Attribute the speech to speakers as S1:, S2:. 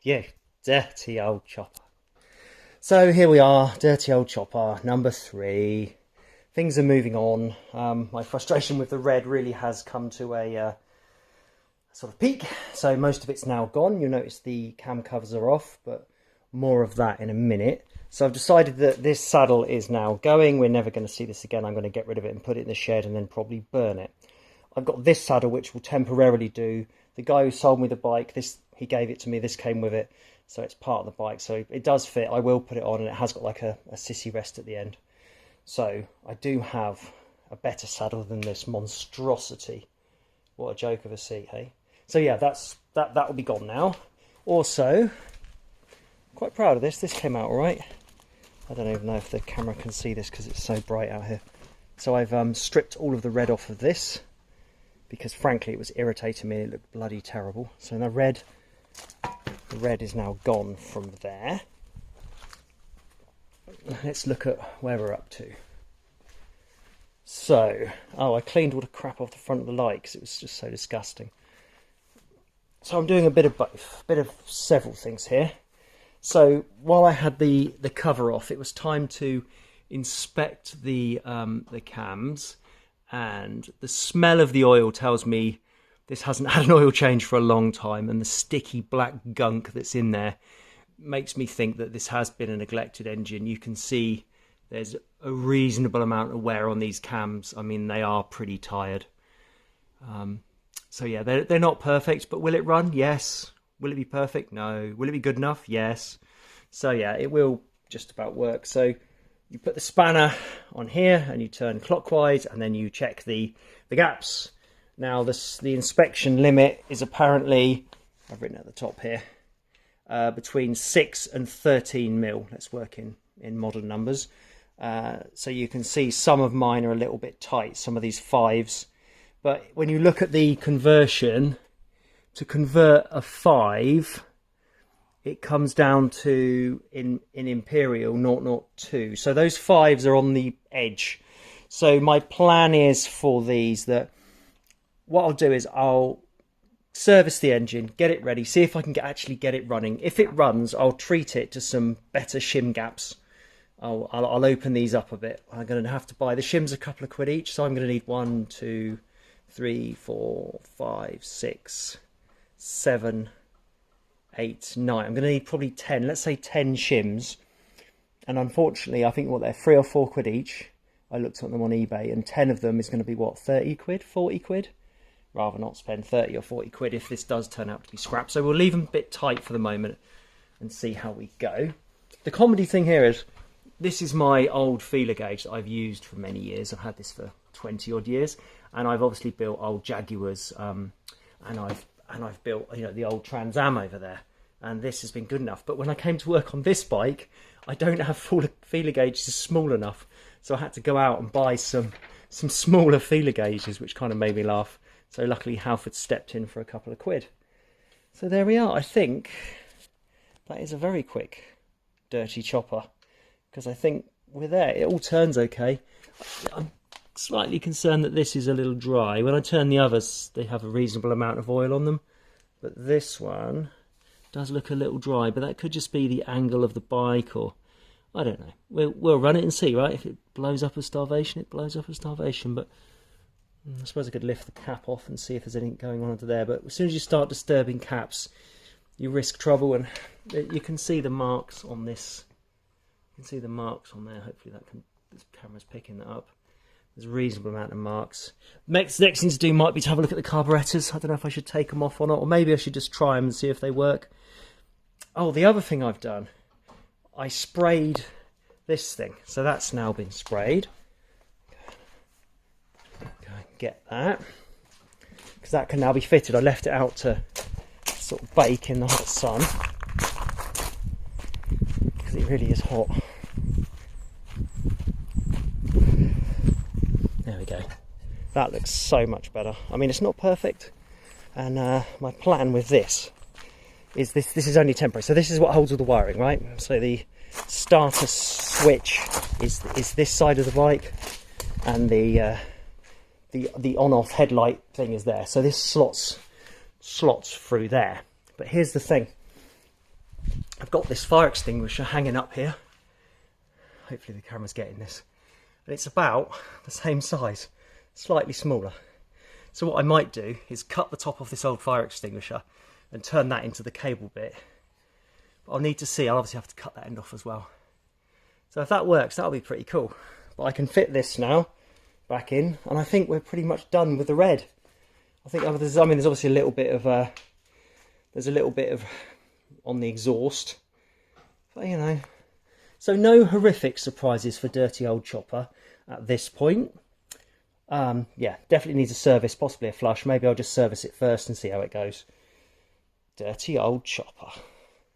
S1: Yeah, dirty old chopper. So here we are, dirty old chopper, number 3. Things are moving on. My frustration with the red really has come to a sort of peak. So most of it's now gone. You'll notice the cam covers are off, but more of that in a minute. So I've decided that this saddle is now going. We're never going to see this again. I'm going to get rid of it and put it in the shed and then probably burn it. I've got this saddle which will temporarily do. The guy who sold me the bike, he gave it to me. This came with it, so it's part of the bike. So it does fit. I will put it on, and it has got like a sissy rest at the end. So I do have a better saddle than this monstrosity. What a joke of a seat, hey? So yeah, that will be gone now. Also, quite proud of this. This came out all right. I don't even know if the camera can see this because it's so bright out here. So I've stripped all of the red off of this because frankly it was irritating me and it looked bloody terrible. So the red is now gone from there. Let's look at where we're up to. So, I cleaned all the crap off the front of the light because it was just so disgusting. So I'm doing a bit of both, a bit of several things here. So while I had the cover off, it was time to inspect the cams, and the smell of the oil tells me this hasn't had an oil change for a long time, and the sticky black gunk that's in there makes me think that this has been a neglected engine. You can see there's a reasonable amount of wear on these cams. I mean, they are pretty tired. So yeah, they're not perfect, but will it run? Yes. Will it be perfect? No. Will it be good enough? Yes. So yeah, it will just about work. So you put the spanner on here and you turn clockwise and then you check the gaps. Now the inspection limit is apparently, I've written at the top here, between 6 and 13 mil. Let's work in modern numbers. So you can see some of mine are a little bit tight, some of these 5s. But when you look at the conversion, to convert a 5, it comes down to, in Imperial, 0.02. So those 5s are on the edge. So my plan is for these that what I'll do is I'll service the engine, get it ready, see if I can actually get it running. If it runs, I'll treat it to some better shim gaps. I'll open these up a bit. I'm going to have to buy the shims a couple of quid each, so I'm going to need 1, 2, 3, 4, 5, 6, 7, 8, 9. I'm going to need probably 10. Let's say 10 shims. And unfortunately, I think what they're 3 or 4 quid each. I looked at them on eBay, and 10 of them is going to be what, 30 quid, 40 quid? Rather not spend 30 or 40 quid if this does turn out to be scrap. So we'll leave them a bit tight for the moment and see how we go. The comedy thing here is, this is my old feeler gauge that I've used for many years. I've had this for 20 odd years, and I've obviously built old Jaguars, and I've built, you know, the old Trans Am over there, and this has been good enough. But when I came to work on this bike, I don't have feeler gauges small enough, so I had to go out and buy some smaller feeler gauges, which kind of made me laugh. So luckily Halford stepped in for a couple of quid. So there we are. I think that is a very quick dirty chopper, because I think we're there. It all turns okay. I'm slightly concerned that this is a little dry. When I turn the others, they have a reasonable amount of oil on them, but this one does look a little dry. But that could just be the angle of the bike, or I don't know. We'll run it and see, right? If it blows up as starvation, it blows up as starvation. But I suppose I could lift the cap off and see if there's anything going on under there. But as soon as you start disturbing caps, you risk trouble, and you can see the marks on this. You can see the marks on there. Hopefully this camera's picking that up. There's a reasonable amount of marks. Next thing to do might be to have a look at the carburetors. I don't know if I should take them off or not, or maybe I should just try them and see if they work. Oh, the other thing I've done, I sprayed this thing. So that's now been sprayed. Go and get that, because that can now be fitted. I left it out to sort of bake in the hot sun, because it really is hot. There we go. That looks so much better. I mean, it's not perfect, and my plan with this is this is only temporary. So this is what holds all the wiring, right? So the starter switch is this side of the bike, and the on-off headlight thing is there. So this slots through there. But here's the thing. I've got this fire extinguisher hanging up here. Hopefully the camera's getting this. And it's about the same size, slightly smaller. So what I might do is cut the top off this old fire extinguisher and turn that into the cable bit. But I'll need to see, I'll obviously have to cut that end off as well. So if that works, that'll be pretty cool. But I can fit this now back in, and I think we're pretty much done with the red. I think there's obviously a little bit of on the exhaust, but you know. So no horrific surprises for dirty old chopper at this point. Yeah, definitely needs a service, possibly a flush. Maybe I'll just service it first and see how it goes. Dirty old chopper.